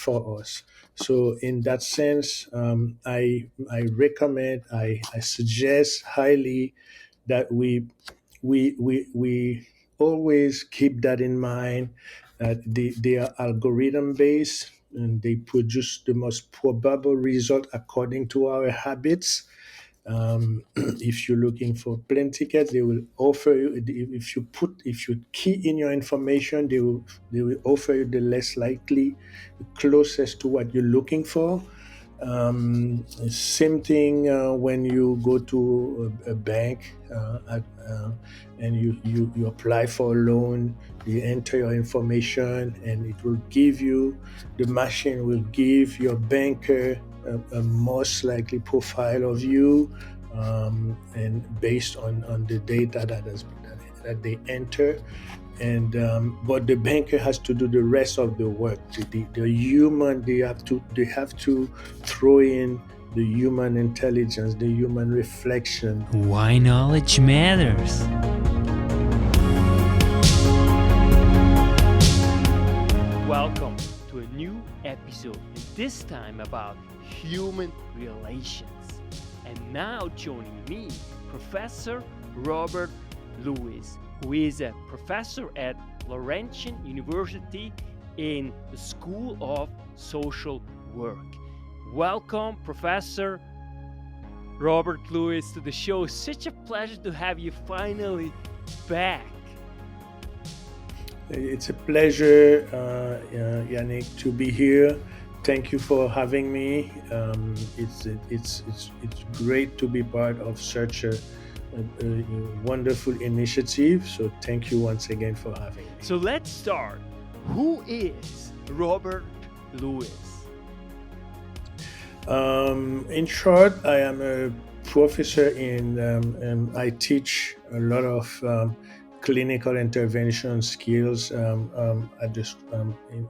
for us. So in that sense, I recommend, I suggest highly that we always keep that in mind, that they are algorithm based and they produce the most probable result according to our habits. If you're looking for plane tickets, they will offer you. If you key in your information, they will offer you the less likely, closest to what you're looking for. Same thing when you go to a bank, and you apply for a loan. You enter your information, and it will give you. The machine will give your banker a most likely profile of you, and based on the data that they enter. And but the banker has to do the rest of the work. The human, they have to throw in the human intelligence, the human reflection. Why knowledge matters. Welcome to a new episode, and this time about human relations. And now joining me, Professor Robert Lewis, who is a professor at Laurentian University in the School of Social Work. Welcome, Professor Robert Lewis, to the show. Such a pleasure to have you finally back. It's a pleasure, Yannick, to be here. Thank you for having me. It's great to be part of such a wonderful initiative. So thank you once again for having me. So let's start. Who is Robert Lewis? In short, I am a professor I teach a lot of clinical intervention skills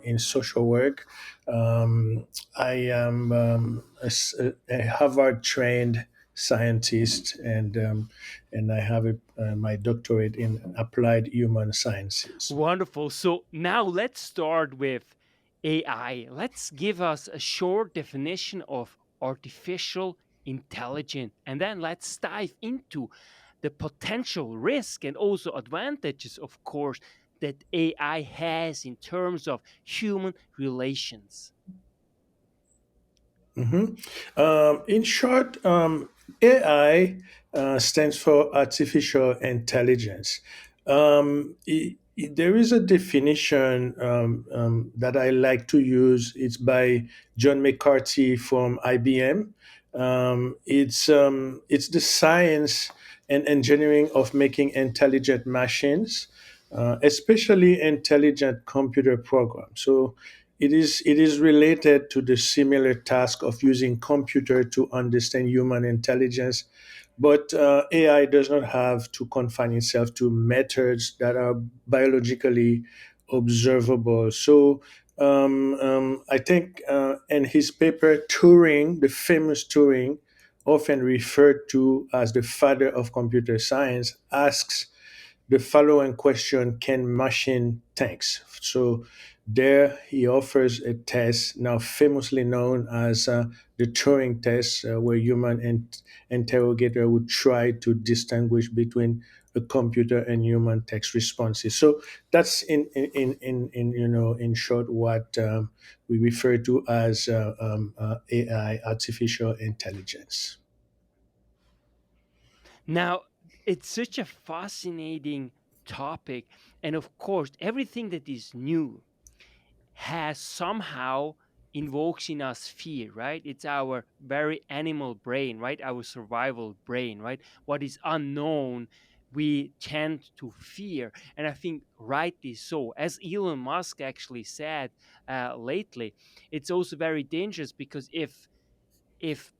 in social work. I am a Harvard trained scientist, and I have my doctorate in applied human sciences. Wonderful. So now let's start with AI. Let's give us a short definition of artificial intelligence, and then let's dive into the potential risk and also advantages, of course, that AI has in terms of human relations. In short, AI stands for artificial intelligence. There is a definition that I like to use. It's by John McCarthy from IBM. It's the science and engineering of making intelligent machines, especially intelligent computer programs. So it is related to the similar task of using computer to understand human intelligence, but AI does not have to confine itself to methods that are biologically observable. So I think in his paper, Turing, the famous Turing, often referred to as the father of computer science, asks the following question: can machine think? So there he offers a test now famously known as the Turing test, where human interrogator would try to distinguish between a computer and human text responses. So that's in short what we refer to as AI, artificial intelligence. Now, it's such a fascinating topic, and of course, everything that is new has somehow invokes in us fear, right? It's our very animal brain, right? Our survival brain, right? What is unknown, we tend to fear. And I think rightly so. As Elon Musk actually said lately, it's also very dangerous because if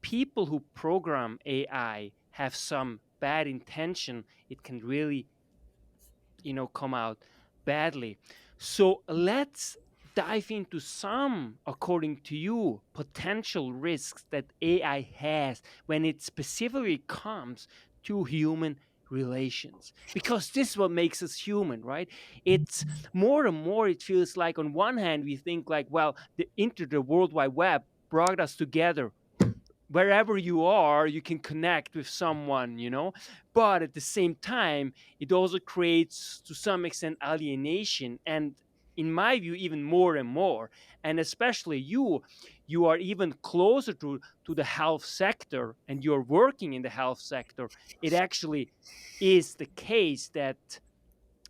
people who program AI have some bad intention, it can really, come out badly. So let's dive into some, according to you, potential risks that AI has when it specifically comes to human relations, because this is what makes us human, right? It's more and more, it feels like on one hand we think like, well, the world wide web brought us together. Wherever you are, you can connect with someone, but at the same time it also creates to some extent alienation, and in my view even more and more. And especially you are even closer to the health sector, and you're working in the health sector. It actually is the case that,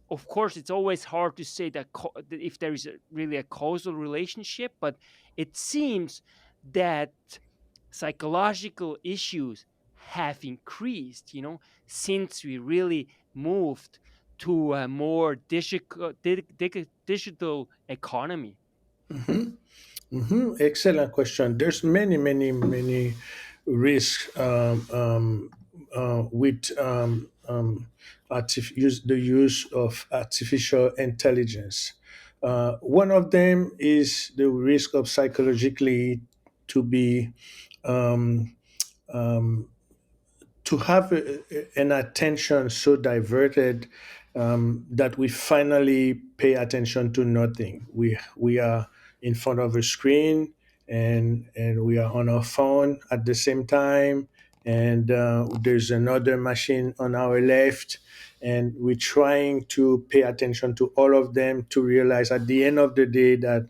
of course, it's always hard to say that if there is really a causal relationship, but it seems that psychological issues have increased, since we really moved to a more digital economy. Excellent question. There's many risks with the use of artificial intelligence. One of them is the risk of psychologically to be um, um, to have an attention so diverted that we finally pay attention to nothing. We are in front of a screen, and we are on our phone at the same time, and there's another machine on our left, and we're trying to pay attention to all of them to realize at the end of the day that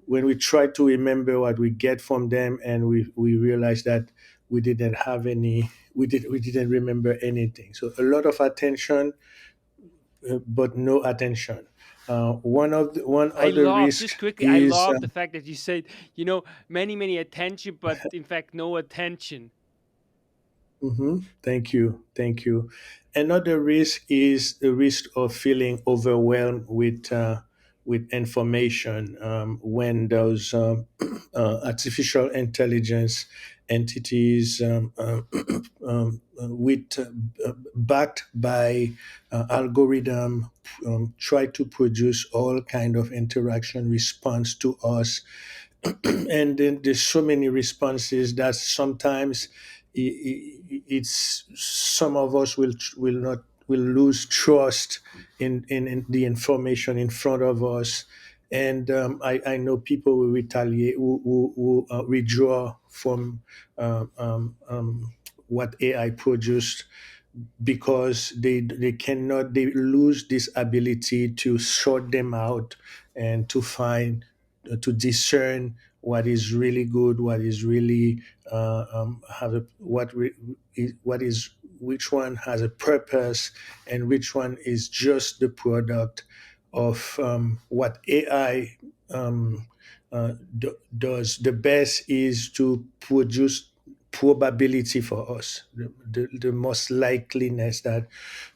when we try to remember what we get from them, and we realize that we didn't have any we didn't remember anything. So a lot of attention, but no attention. One I other love, risk just quickly, I is love the fact that you said, many attention, but in fact no attention. thank you, thank you. Another risk is the risk of feeling overwhelmed with information when those artificial intelligence entities with backed by algorithm try to produce all kind of interaction response to us. And then there's so many responses that sometimes it's some of us will lose trust in the information in front of us. And I know people will retaliate, who withdraw from what AI produced, because they lose this ability to sort them out and to find to discern what is really good, what is really have a, what is which one has a purpose, and which one is just the product of what AI does. The best is to produce probability for us, the most likeliness that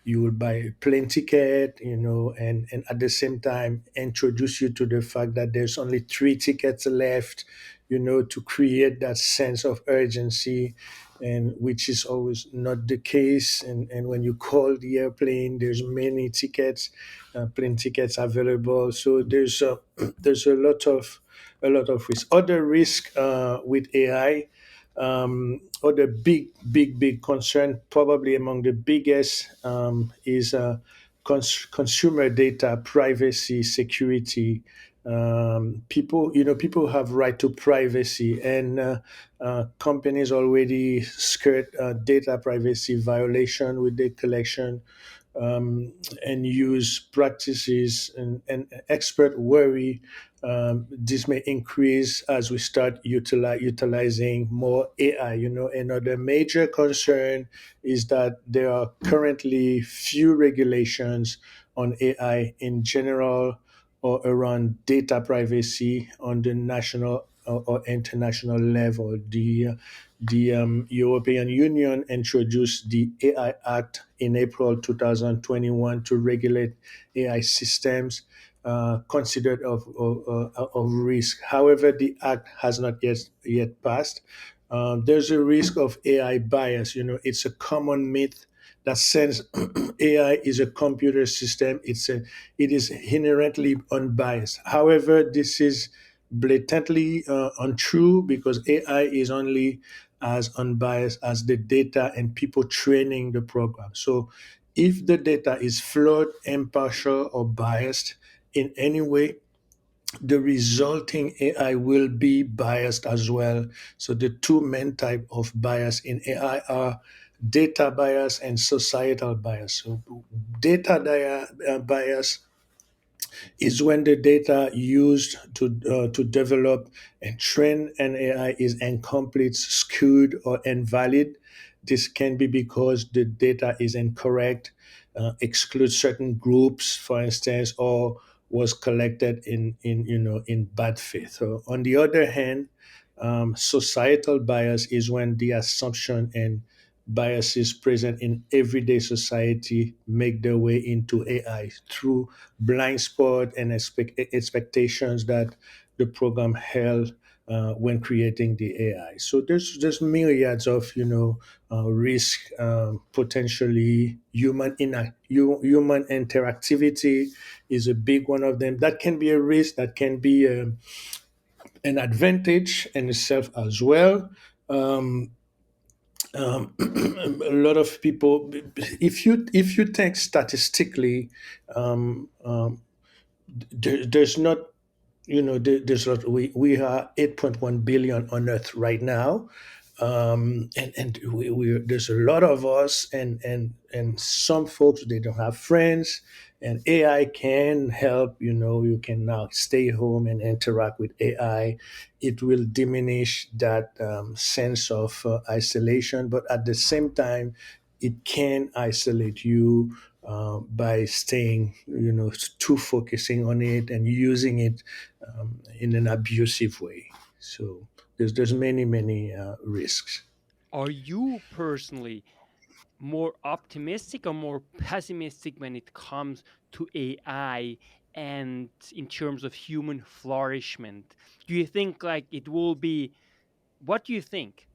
you will buy a plane ticket, and at the same time introduce you to the fact that there's only 3 tickets left, to create that sense of urgency, and which is always not the case. And when you call the airplane, there's many tickets, plane tickets available. So there's a lot of risk. Other risk with AI, other big concern, probably among the biggest, is consumer data privacy, security. People have right to privacy, and companies already skirt data privacy violation with the collection and use practices, and expert worry this may increase as we start utilizing more AI. Another major concern is that there are currently few regulations on AI in general, or around data privacy on the national or international level. The European Union introduced the AI Act in April 2021 to regulate AI systems considered of risk. However, the act has not yet passed. There's a risk of AI bias. It's a common myth that since AI is a computer system, it is inherently unbiased. However, this is blatantly untrue, because AI is only as unbiased as the data and people training the program. So If the data is flawed, impartial, or biased in any way, the resulting AI will be biased as well. So the two main type of bias in AI are data bias and societal bias. So bias is when the data used to develop and train an AI is incomplete, skewed, or invalid. This can be because the data is incorrect, excludes certain groups, for instance, or was collected in bad faith. So on the other hand, societal bias is when the assumption and biases present in everyday society make their way into AI through blind spot and expectations that the program held when creating the AI. So there's myriads of risk, potentially human interactivity is a big one of them. That can be a risk. That can be an advantage in itself as well. Um, a lot of people, if you think statistically, um, um, there's not there's a lot, we are 8.1 billion on earth right now, and there's a lot of us, and some folks, they don't have friends, and AI can help. You can now stay home and interact with AI. It will diminish that sense of isolation, but at the same time it can isolate you by staying, too focusing on it and using it in an abusive way. So there's many risks. Are you personally more optimistic or more pessimistic when it comes to AI and in terms of human flourishment? Do you think like it will be, what do you think?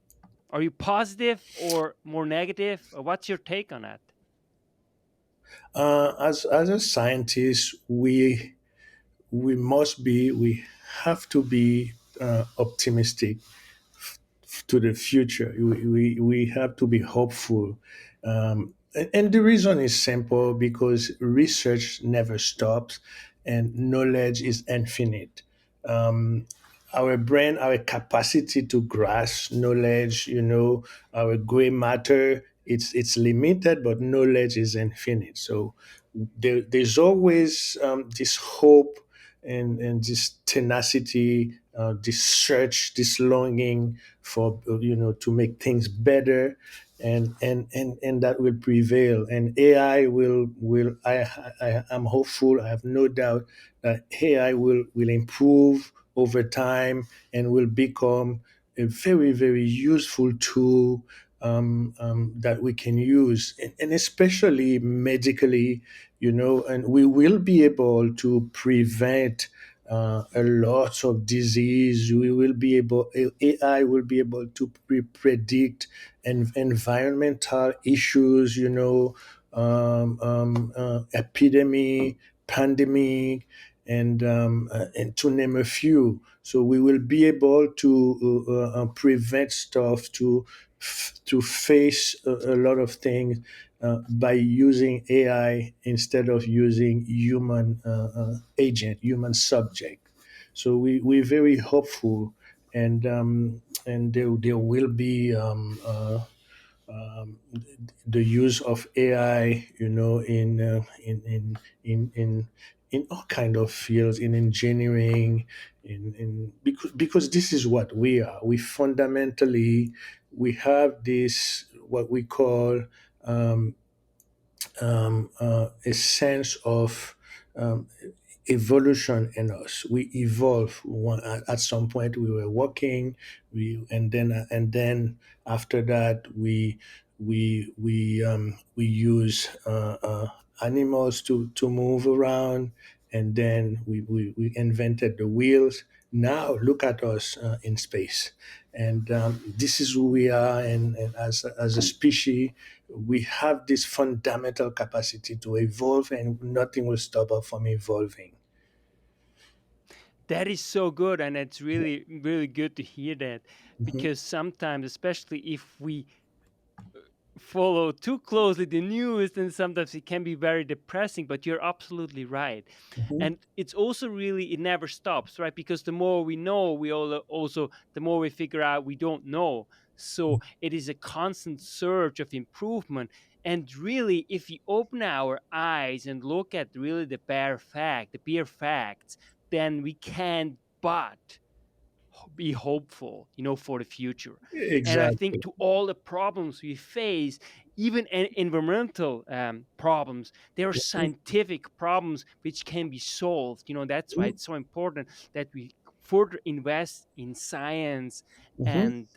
Are you positive or more negative? Or what's your take on that? As a scientist, we have to be optimistic to the future. We have to be hopeful. And the reason is simple, because research never stops and knowledge is infinite. Um, our brain, our capacity to grasp knowledge, our gray matter, it's limited, but knowledge is infinite. So there's always this hope and this tenacity, this search, this longing for to make things better, and that will prevail. And AI will I'm hopeful. I have no doubt that AI will improve over time and will become a very useful tool that we can use, and especially medically, and we will be able to prevent a lot of disease. We will be able, AI will be able to predict environmental issues, epidemic, pandemic, and to name a few. So we will be able to prevent stuff, to face a lot of things by using AI instead of using human agent, human subject. So we're very hopeful, and there will be the use of AI, in all kind of fields, in engineering, because this is what we are. We have this, what we call, um, a sense of um, evolution in us. We evolve. At some point, we were walking, and then after that, we use animals to move around, and then we invented the wheels. Now look at us in space, and this is who we are. And as a species, we have this fundamental capacity to evolve, and nothing will stop us from evolving. That is so good, and it's really, really good to hear that, Mhm. because sometimes, especially if we follow too closely the news, then sometimes it can be very depressing. But you're absolutely right. Mhm, And it's also really, it never stops, right? Because the more we know, we all also, the more we figure out we don't know. So it is a constant surge of improvement. And really, if we open our eyes and look at really the bare facts, then we can't but be hopeful, for the future. And I think exactly. to all the problems we face, even environmental problems, there are Mhm, scientific problems which can be solved. That's why mhm, it's so important that we further invest in science mhm. and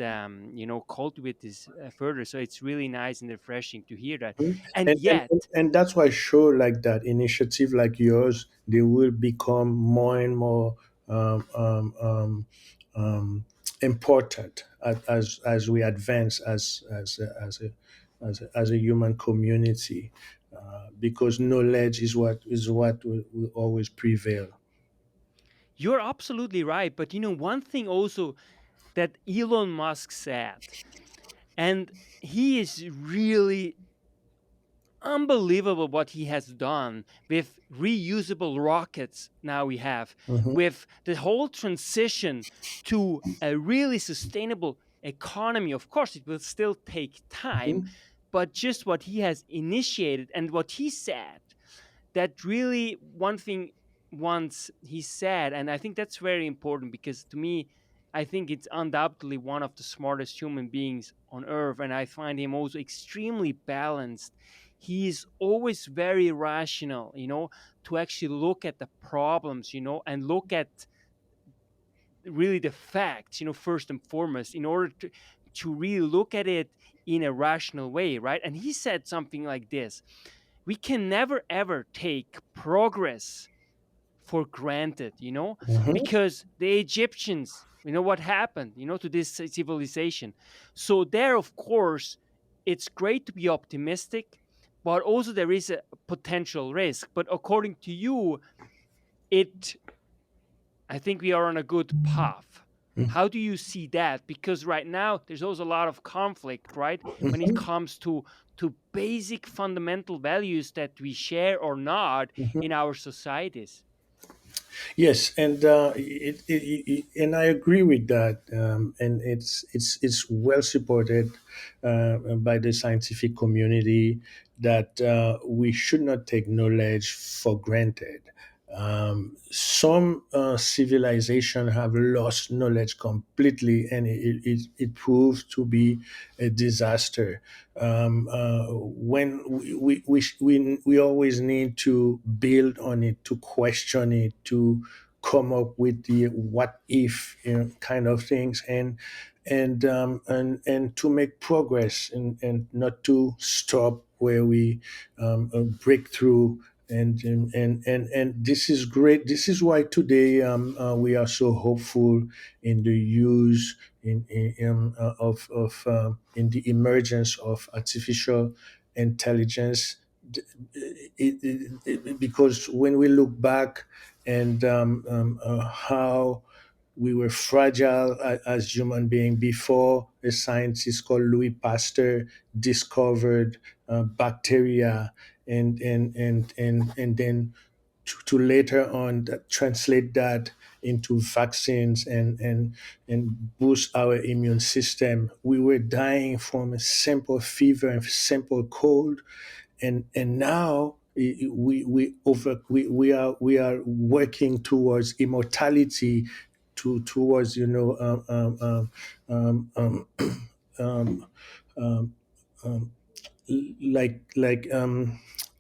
cultivate this further. So it's really nice and refreshing to hear that. Mhm. And And yet, and that's why show like that, initiative like yours, they will become more and more um, um, um, um, important as we advance as a human community, because knowledge is what will always prevail. you're absolutely right. But one thing also that Elon Musk said, and he is really unbelievable what he has done with reusable rockets. Now we have Hmm. with the whole transition to a really sustainable economy. Of course it will still take time, Hmm. but just what he has initiated and what he said, that really one thing once he said, and I think that's very important, because to me, I think it's undoubtedly one of the smartest human beings on earth, and I find him also extremely balanced. He is always very rational, to actually look at the problems, and look at really the facts, first and foremost, in order to really look at it in a rational way, right? And he said something like this: we can never ever take progress for granted, Hmm. because the Egyptians, what happened, to this civilization. So, there, of course, it's great to be optimistic, but also there is a potential risk. But according to you, it, I think we are on a good path. How do you see that? Because right now there's also a lot of conflict, right? When it comes to basic fundamental values that we share or not in our societies. Yes, and and I agree with that, and it's well supported by the scientific community that we should not take knowledge for granted. Some civilization have lost knowledge completely, and it proves to be a disaster. When we always need to build on it, to question it, to come up with the what if, kind of things, and to make progress, and not to stop where we break through. And this is great. This is why today we are so hopeful in the use in the emergence of artificial intelligence. Because when we look back, and how we were fragile as human beings before a scientist called Louis Pasteur discovered bacteria, and then to later on translate that into vaccines, and boost our immune system. We were dying from a simple fever and simple cold, and now we are working towards immortality, towards um, um, um, like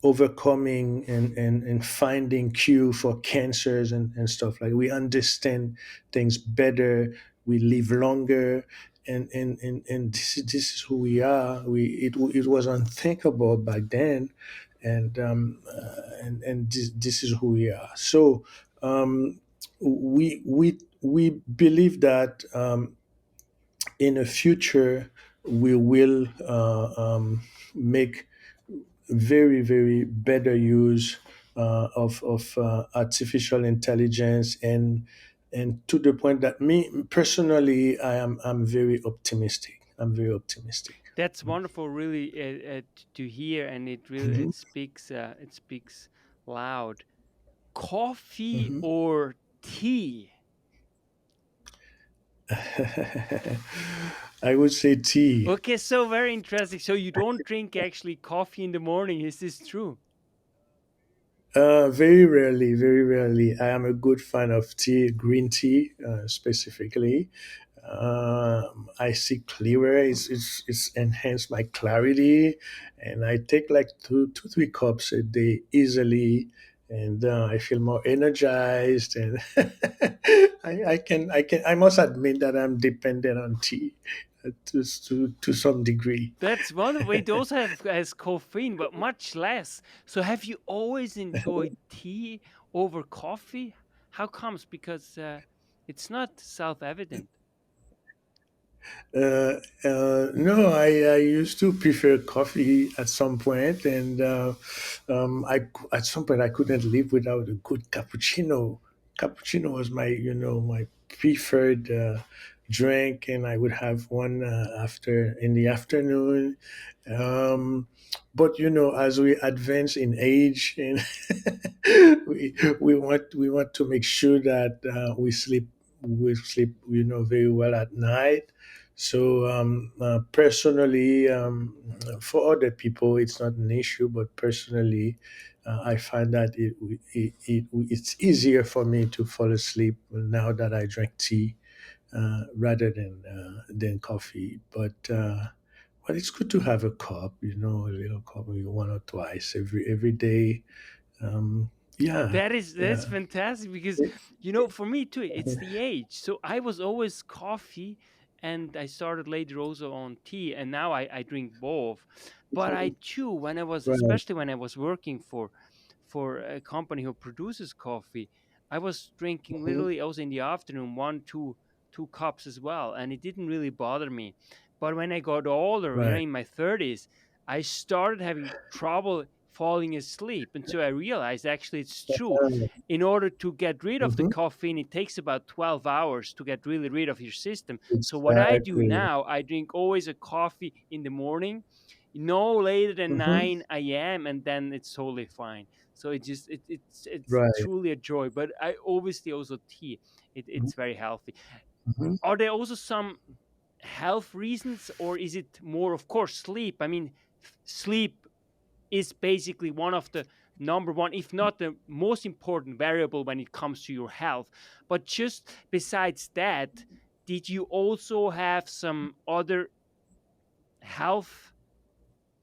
overcoming and finding cure for cancers, and stuff. Like, we understand things better, we live longer, and this is who we are. It was unthinkable back then, and this is who we are. So we believe that in the future we will make very, very better use of artificial intelligence, and to the point that me personally, I'm very optimistic. I'm very optimistic. That's wonderful, really, to hear, and it really Mhm, it speaks loud. Coffee mhm. or tea? I would say tea. Okay, so very interesting. So you don't drink actually coffee in the morning? Is this true? Very rarely, very rarely. I am a good fan of tea, green tea specifically. I see clearer. It's enhanced my clarity, and I take like three cups a day easily, and I feel more energized. And I must admit that I'm dependent on tea to some degree. That's wonderful. It also has caffeine, but much less. So have you always enjoyed tea over coffee? How comes? Because it's not self-evident. No, I used to prefer coffee at some point, and at some point I couldn't live without a good cappuccino. Cappuccino was my preferred drink, and I would have one after in the afternoon. Um, but as we advance in age, and we want to make sure that we sleep very well at night. So personally, for other people, it's not an issue, but personally, I find that it's easier for me to fall asleep now that I drink tea rather than coffee. But it's good to have a cup, a little cup, maybe one or twice every day. Um, yeah, That's yeah. fantastic because for me too, it's the age. So I was always coffee, and I started later also on tea, and now I drink both. But I too, Right. especially when I was working for a company who produces coffee, I was drinking Mhm. literally also in the afternoon two cups as well, and it didn't really bother me. But when I got older, Right. in my 30s, I started having trouble falling asleep. And so I realized actually it's true. In order to get rid of the Mhm. caffeine, it takes about 12 hours to get really rid of your system. So what I do Exactly. now, I drink always a coffee in the morning, no later than Mhm. 9 a.m., and then it's totally fine. So it's Right. truly a joy. But I obviously also tea. Mhm. It's very healthy. Mhm. Are there also some health reasons, or is it more, of course, sleep? I mean, sleep is basically one of the number one, if not the most important variable when it comes to your health. But just besides that, did you also have some other health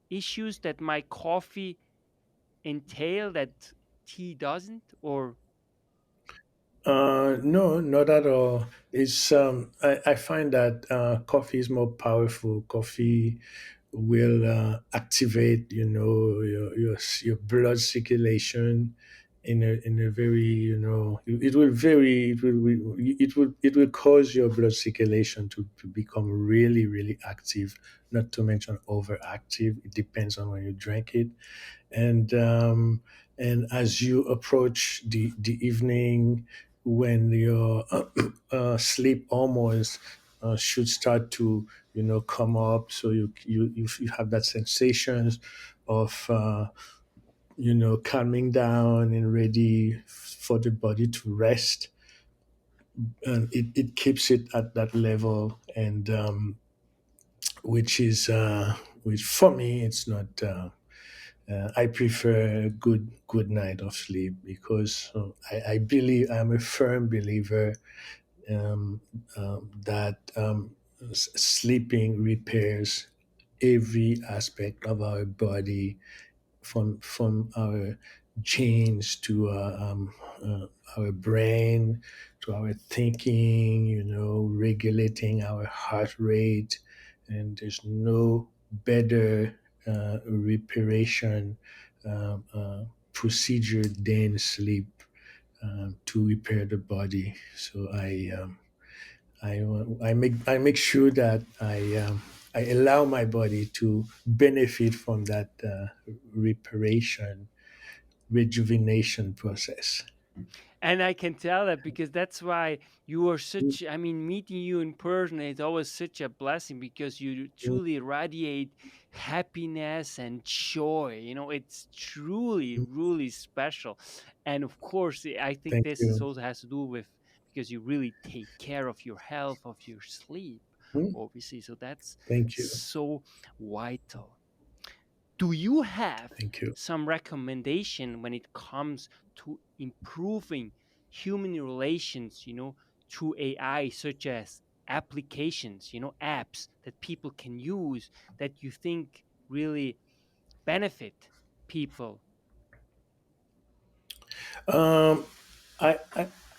issues that my coffee entail that tea doesn't? Or No, not at all. I find that coffee is more powerful. Coffee will activate, your blood circulation in a very, it will cause your blood circulation to become really, really active. Not to mention overactive. It depends on when you drink it, and as you approach the evening, when your sleep hormones should start to come up, so you have that sensations of calming down and ready for the body to rest, and it keeps it at that level, and which for me it's not. I prefer a good night of sleep because I believe I'm a firm believer um, that sleeping repairs every aspect of our body, from our genes to our brain, to our thinking, regulating our heart rate, and there's no better reparation procedure than sleep to repair the body. So I make sure that I allow my body to benefit from that reparation, rejuvenation process. And I can tell that because that's why you are such, I mean, meeting you in person is always such a blessing because you truly radiate happiness and joy. It's truly, really special. And of course, I think Thank this is you. also has to do with because you really take care of your health, of your sleep, Mm, obviously. So that's thank you. so vital. Do you have Thank you. some recommendation when it comes to improving human relations, through AI, such as applications, apps that people can use that you think really benefit people? Um, I,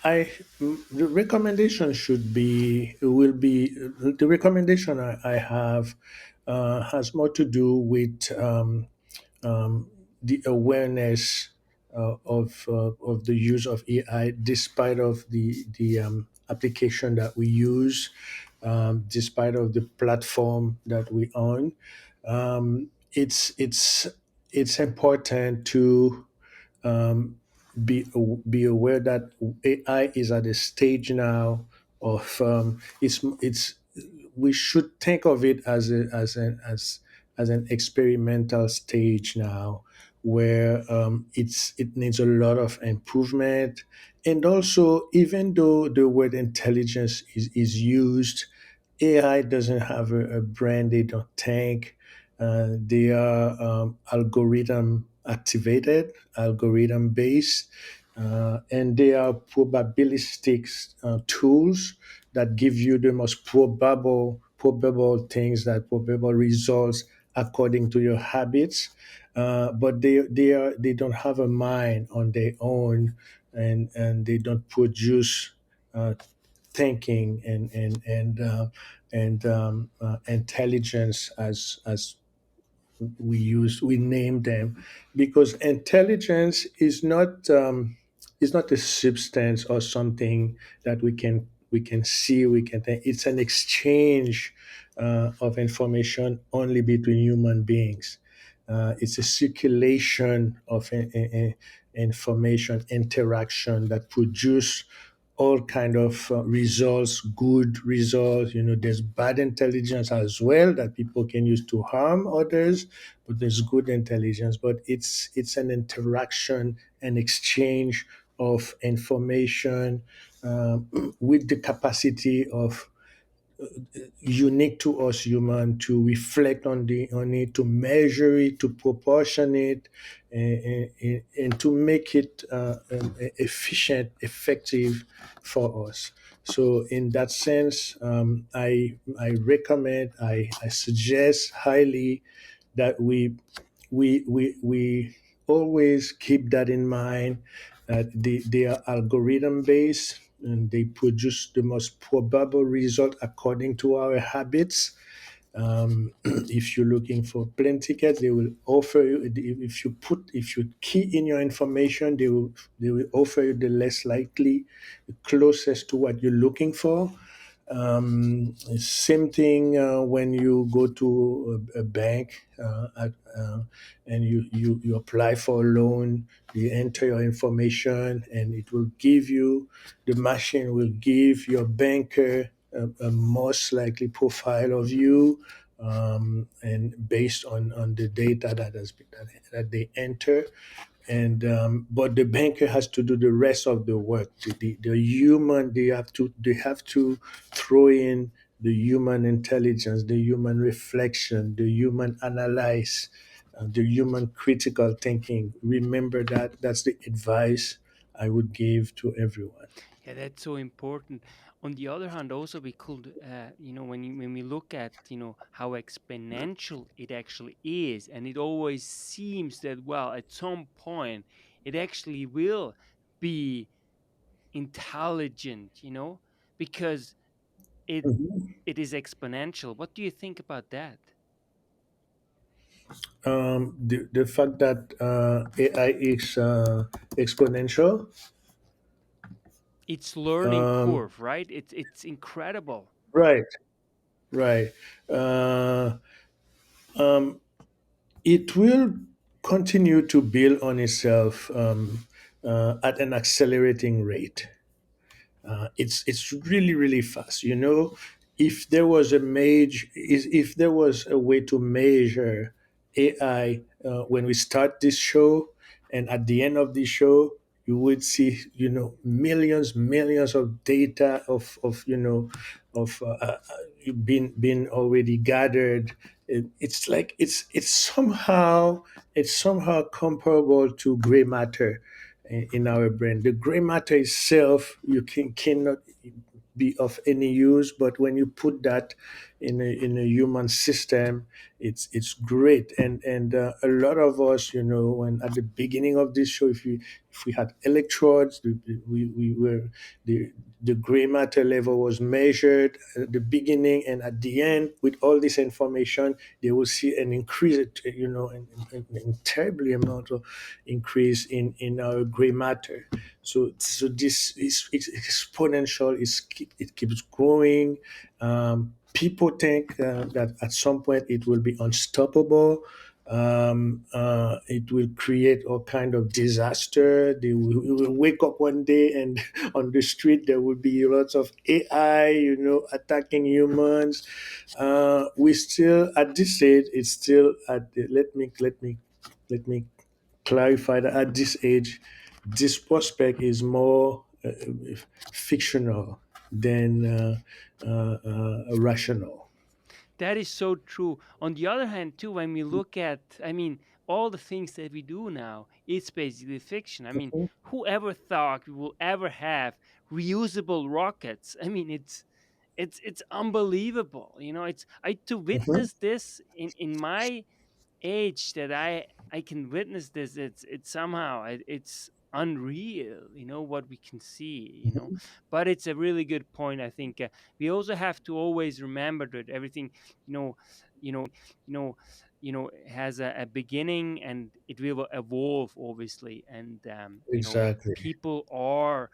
I, the recommendation should be will be the recommendation I have has more to do with um, the awareness of the use of AI, despite of the application that we use, despite of the platform that we own. It's important to um, be aware that AI is at a stage now of it's we should think of it as an experimental stage now, where it needs a lot of improvement. And also, even though the word intelligence is used, AI doesn't have a brand. They don't think. They are algorithm activated, algorithm based, and they are probabilistic tools that give you the most probable things, that probable results according to your habits. But they don't have a mind on their own, and they don't produce uh, thinking and intelligence as we name them, because intelligence is not a substance or something that we can see, we can think. It's an exchange of information only between human beings. It's a circulation of information interaction that produce all kind of results, good results. There's bad intelligence as well that people can use to harm others, but there's good intelligence. But it's an interaction, an exchange of information, with the capacity of unique to us human to reflect on it, to measure it, to proportion it, and to make it efficient, effective for us. So in that sense, I recommend, I suggest highly that we always keep that in mind, that they are algorithm based and they produce the most probable result according to our habits. If you're looking for plane tickets, they will offer you. If you key in your information, they will offer you the less likely, the closest to what you're looking for. Same thing when you go to a bank, and you apply for a loan. You enter your information, and it will give you, the machine will give your banker a most likely profile of you, and based on the data that they enter. And but the banker has to do the rest of the work. The human, they have to throw in the human intelligence, the human reflection, the human analyze, the human critical thinking. Remember that. That's the advice I would give to everyone. Yeah, that's so important. On the other hand, also we could, when we look at, how exponential it actually is, and it always seems that, well, at some point, it actually will be intelligent, because it Mhm. it is exponential. What do you think about that? The fact that AI is exponential. It's learning Um, curve, right? It's incredible. right, right. Uh, um, it will continue to build on itself. at an accelerating rate. It's really really fast. You know, if there was a way to measure AI when we start this show and at the end of the show, you would see, you know, millions of data of you know of been already gathered. It's like it's somehow comparable to gray matter in our brain. The gray matter itself, cannot be of any use, but when you put that in a human system, it's great. And a lot of us, you know, when at the beginning of this show, if we had electrodes, we were the gray matter level was measured at the beginning and at the end. With all this information, they will see an increase, you know, an terribly amount of increase in our gray matter. So this is it's exponential. It keeps growing. People think that at some point it will be unstoppable. It will create all kind of disaster. We will wake up one day and on the street there will be lots of AI, you know, attacking humans. We still at this stage. It's still at the, let me clarify that at this age, this prospect is more fictional than rational. That is so true. On the other hand, too, when we look at, all the things that we do now, it's basically fiction. Mhm, Whoever thought we will ever have reusable rockets? It's unbelievable. It's I to mhm, witness this in my age that I can witness this. It's somehow it's unreal, what we can see, mhm. but it's a really good point. I think we also have to always remember that everything, you know you know has a beginning, and it will evolve, obviously. And Exactly. people are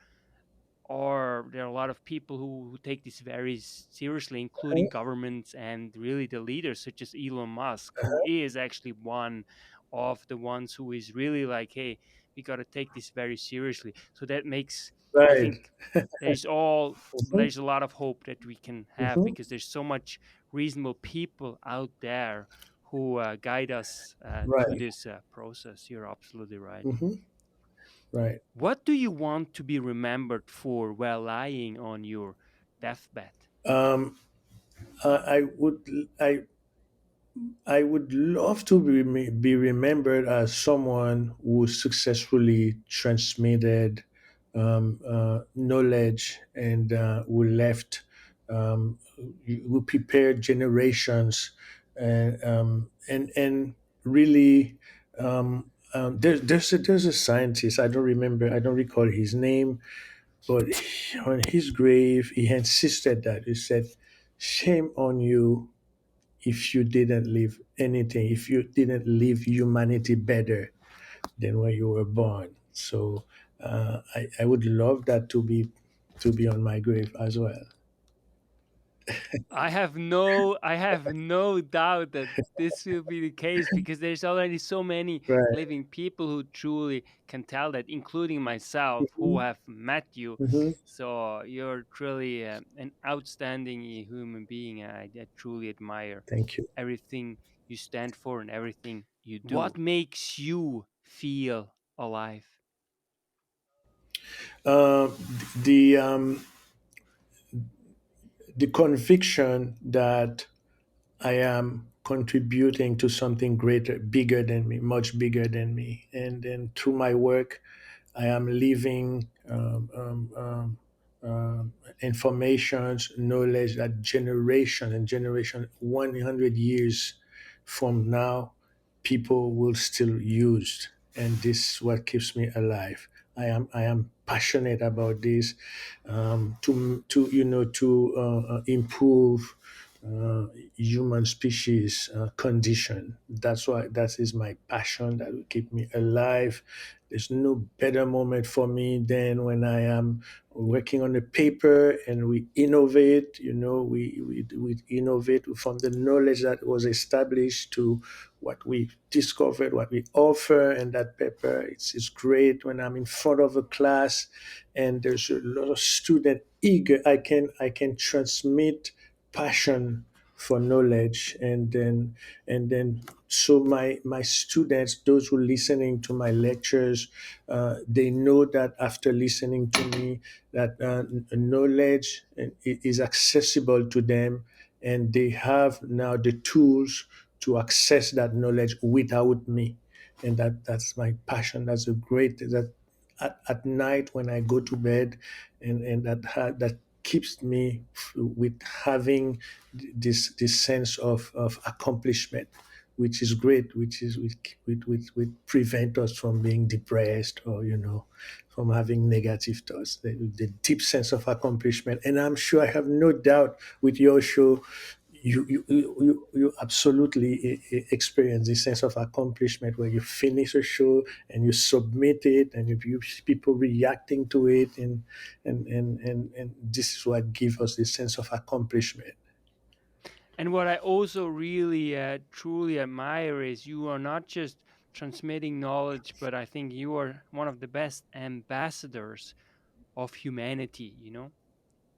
or there are a lot of people who take this very seriously, including governments and really the leaders such as Elon Musk, who is actually one of the ones who is really like, hey, we got to take this very seriously. So that makes, I Right. think, Mhm, there's a lot of hope that we can have, mhm. because there's so much reasonable people out there who guide us through Right. this process. You're absolutely right. Mhm. Right. What do you want to be remembered for while lying on your deathbed? Um, I would I would love to be remembered as someone who successfully transmitted knowledge and who left, who prepared generations, and really. There's a scientist. I don't recall his name, but on his grave he insisted that he said, "Shame on you if you didn't leave anything, if you didn't leave humanity better than when you were born." So I would love that to be on my grave as well. I have no doubt that this will be the case, because there's already so many Right. living people who truly can tell that, including myself, who Hmm. have met you. Hmm. So you're truly an outstanding human being. I truly admire Thank you. everything you stand for and everything you do. What makes you feel alive? Uh, the the conviction that I am contributing to something greater, bigger than me, much bigger than me, and then through my work, I am leaving informations, knowledge that generation and generation, 100 years from now, people will still use, and this is what keeps me alive. I am passionate about this, to you know to improve human species condition. That's why that is my passion that will keep me alive. There's no better moment for me than when I am working on a paper and we innovate, we innovate from the knowledge that was established to what we discovered, what we offer in that paper. It's great when I'm in front of a class and there's a lot of student eager. I can transmit passion for knowledge, and then so my students, those who are listening to my lectures, they know that after listening to me, that knowledge is accessible to them, and they have now the tools to access that knowledge without me. And that's my passion. That's a great that at night when I go to bed, and that keeps me with having this sense of accomplishment, which is great, which prevent us from being depressed, or from having negative thoughts. The deep sense of accomplishment, and I'm sure, I have no doubt, with your show, you absolutely experience this sense of accomplishment where you finish a show and you submit it, and you see people reacting to it, and this is what gives us this sense of accomplishment. And what I also really truly admire is you are not just transmitting knowledge, but I think you are one of the best ambassadors of humanity,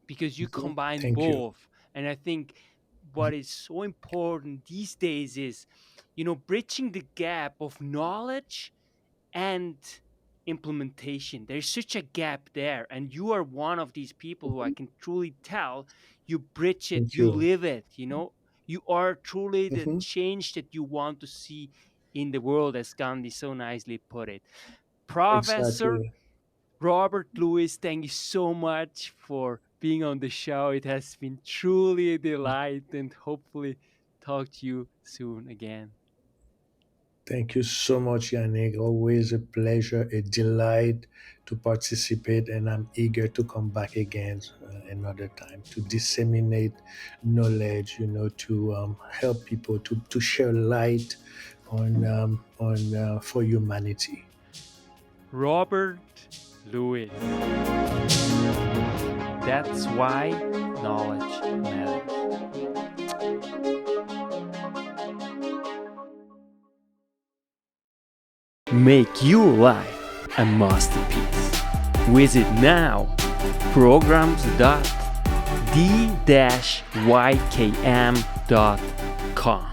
because you Mhm. combine Thank you. both. And I think what is so important these days is, bridging the gap of knowledge and implementation. There's such a gap there, and you are one of these people who I can truly tell you bridge it, Thank you you. live it. You are truly the Hmm. change that you want to see in the world, as Gandhi so nicely put it. Professor Exactly. Robert Lewis, thank you so much for being on the show. It has been truly a delight, and hopefully talk to you soon again. Thank you so much, Yannick. Always a pleasure, a delight to participate, and I'm eager to come back again another time to disseminate knowledge, to help people to share light on for humanity. Robert Lewis. That's why knowledge matters. Make your life a masterpiece. Visit now programs.d-ykm.com.